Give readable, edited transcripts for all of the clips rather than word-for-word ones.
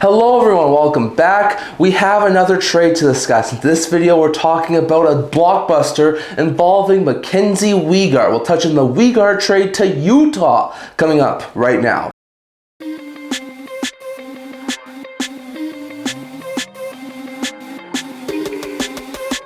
Hello everyone, welcome back. We have another trade to discuss. In this video, we're talking about a blockbuster involving Mackenzie Weegar. We'll touch on the Weegar trade to Utah coming up right now.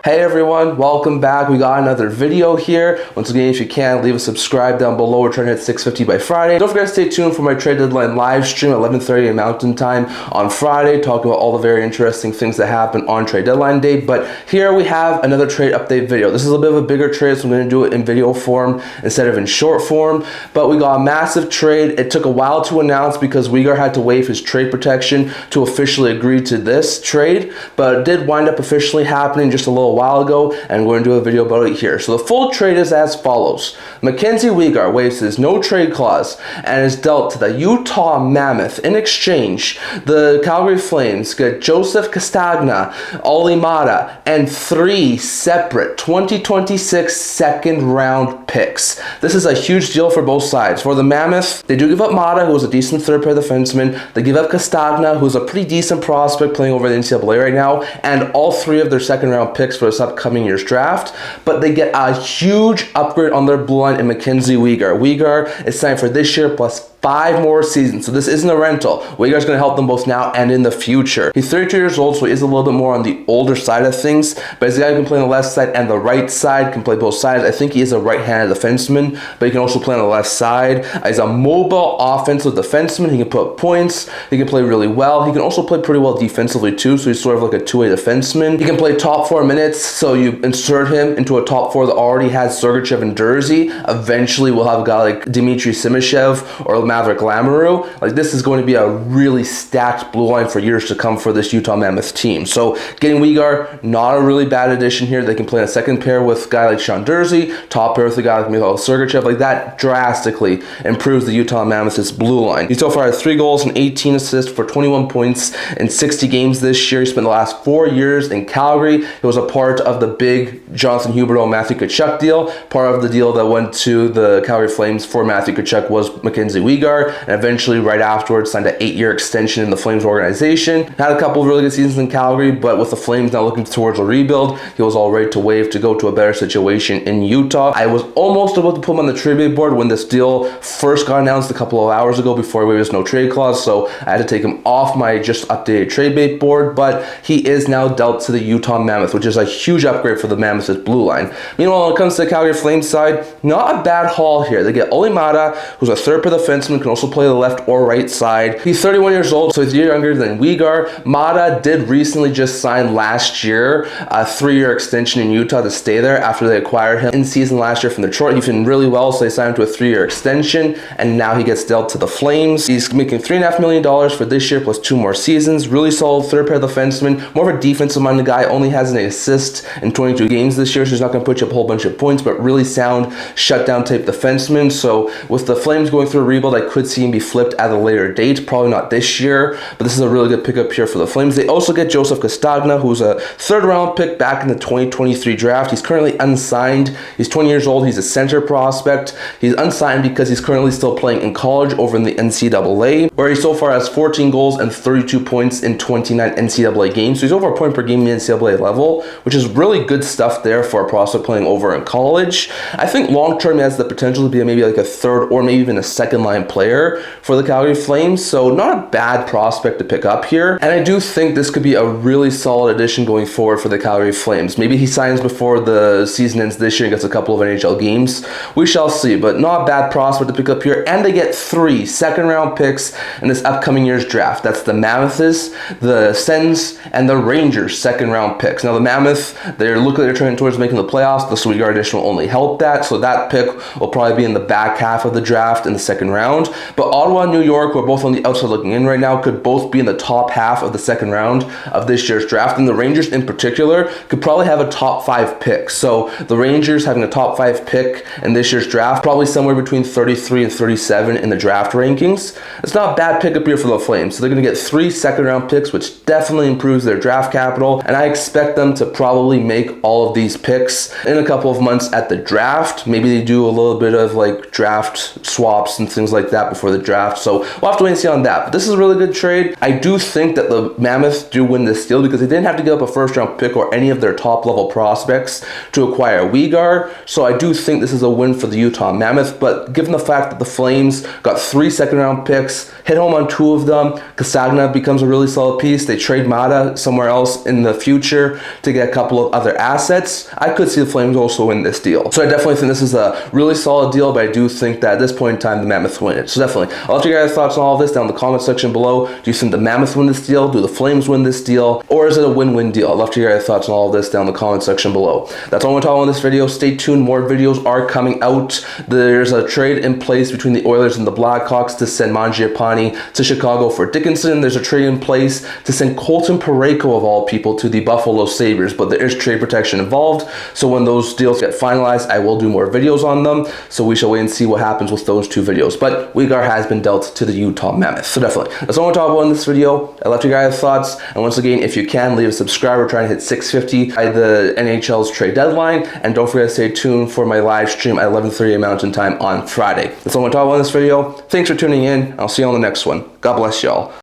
Hey everyone, welcome back. We got another video here. Once again, if you can, leave a subscribe down below. We're trying to hit 650 by Friday. Don't forget to stay tuned for my trade deadline live stream at 11:30 Mountain Time on Friday, talking about all the very interesting things that happen on trade deadline day. But here we have another trade update video. This is a bit of a bigger trade, so I'm going to do it in video form instead of in short form. But we got a massive trade. It took a while to announce because Weegar had to waive his trade protection to officially agree to this trade. But it did wind up officially happening just a little while ago, and we're going to do a video about it here. So the full trade is as follows. Mackenzie Weegar waives his no trade clause and is dealt to the Utah Mammoth. In exchange, the Calgary Flames get Jonathan Castagna, Olli Maatta, and 3 separate 2026 second round picks. This is a huge deal for both sides. For the Mammoth, they do give up Maatta, who is a decent third pair defenseman. They give up Castagna, who's a pretty decent prospect playing over the NCAA right now, and all 3 of their second round picks for this upcoming year's draft. But they get a huge upgrade on their blue line in Mackenzie Weegar. Weegar is signed for this year plus 5 more seasons. So this isn't a rental. Weegar's going to help them both now and in the future. He's 32 years old, so he is a little bit more on the older side of things, but he's a guy who can play on the left side and the right side, can play both sides. I think he is a right-handed defenseman, but he can also play on the left side. He's a mobile offensive defenseman. He can put up points. He can play really well. He can also play pretty well defensively too, so he's sort of like a two-way defenseman. He can play top 4 minutes, so you insert him into a top 4 that already has Sergachev and Jersey. Eventually, we'll have a guy like Dmitry Simashev or Maverick Lamoureux. Like, this is going to be a really stacked blue line for years to come for this Utah Mammoth team. So getting Weegar, not a really bad addition here. They can play in a second pair with a guy like Sean Jersey, top pair with a guy like Mikhail Sergachev. Like, that drastically improves the Utah Mammoth's blue line. He so far has 3 goals and 18 assists for 21 points in 60 games this year. He spent the last 4 years in Calgary. He was a part of the big Jonathan Huberdeau Matthew Tkachuk deal. Part of the deal that went to the Calgary Flames for Matthew Tkachuk was Mackenzie Weegar, and eventually right afterwards signed an 8-year extension in the Flames organization. Had a couple of really good seasons in Calgary, but with the Flames now looking towards a rebuild, he was all ready to waive to go to a better situation in Utah. I was almost about to put him on the trade bait board when this deal first got announced a couple of hours ago before he waived his no trade clause, so I had to take him off my just updated trade bait board, but he is now dealt to the Utah Mammoth, which is a huge upgrade for the Mammoth's blue line. Meanwhile, when it comes to the Calgary Flames side, not a bad haul here. They get Olli Maatta, who's a third pair defenseman, can also play the left or right side. He's 31 years old, so he's a year younger than Weegar. Maatta did recently just sign last year a 3-year extension in Utah to stay there after they acquired him in season last year from Detroit. He's been really well, so they signed him to a 3-year extension, and now he gets dealt to the Flames. He's making $3.5 million for this year plus 2 more seasons. Really solid third pair defenseman, more of a defensive-minded guy. Only has an assist in 22 games this year, so he's not going to put you up a whole bunch of points, but really sound shutdown type defenseman. So with the Flames going through a rebuild, I could see him be flipped at a later date, probably not this year, but this is a really good pickup here for the Flames. They also get Joseph Castagna, who's a 3rd round pick back in the 2023 draft. He's currently unsigned. He's 20 years old. He's a center prospect. He's unsigned because he's currently still playing in college over in the NCAA, where he so far has 14 goals and 32 points in 29 NCAA games. So he's over a point per game in the NCAA level, which is really good stuff there for a prospect playing over in college. I think long term he has the potential to be maybe like a 3rd or maybe even a 2nd line player for the Calgary Flames, so not a bad prospect to pick up here. And I do think this could be a really solid addition going forward for the Calgary Flames. Maybe he signs before the season ends this year and gets a couple of NHL games. We shall see, but not a bad prospect to pick up here. And they get 3 second-round picks in this upcoming year's draft. That's the Mammoths, the Sens, and the Rangers second-round picks. Now the Mammoth, they're looking like they're turning towards making the playoffs. The Weegar addition will only help that, so that pick will probably be in the back half of the draft in the 2nd round. But Ottawa and New York, who are both on the outside looking in right now, could both be in the top half of the 2nd round of this year's draft. And the Rangers in particular could probably have a top 5 pick. So the Rangers having a top 5 pick in this year's draft, probably somewhere between 33 and 37 in the draft rankings. It's not a bad pickup here for the Flames. So they're going to get 3 second-round picks, which definitely improves their draft capital. And I expect them to probably make all of these picks in a couple of months at the draft. Maybe they do a little bit of like draft swaps and things like like that before the draft. So we'll have to wait and see on that. But this is a really good trade. I do think that the Mammoth do win this deal because they didn't have to give up a first round pick or any of their top level prospects to acquire Weegar. So I do think this is a win for the Utah Mammoth. But given the fact that the Flames got 3 second round picks, hit home on 2 of them, Castagna becomes a really solid piece. They trade Maatta somewhere else in the future to get a couple of other assets. I could see the Flames also win this deal. So I definitely think this is a really solid deal, but I do think that at this point in time, the Mammoth win it. So definitely, I'll let you guys' thoughts on all of this down in the comment section below. Do you think the Mammoth win this deal? Do the Flames win this deal? Or is it a win-win deal? I'd love to hear your thoughts on all of this down in the comment section below. That's all I'm going to talk about in this video. Stay tuned. More videos are coming out. There's a trade in place between the Oilers and the Blackhawks to send Mangiapane to Chicago for Dickinson. There's a trade in place to send Colton Parayko, of all people, to the Buffalo Sabres, but there is trade protection involved. So when those deals get finalized, I will do more videos on them. So we shall wait and see what happens with those 2 videos. But Weegar has been dealt to the Utah Mammoth. So definitely, that's all I'm going to talk about in this video. I left you guys' thoughts. And once again, if you can, leave a subscribe. We're trying to hit 650 by the NHL's trade deadline. And don't forget to stay tuned for my live stream at 11:30 Mountain Time on Friday. That's all I'm going to talk about in this video. Thanks for tuning in. I'll see you on the next one. God bless y'all.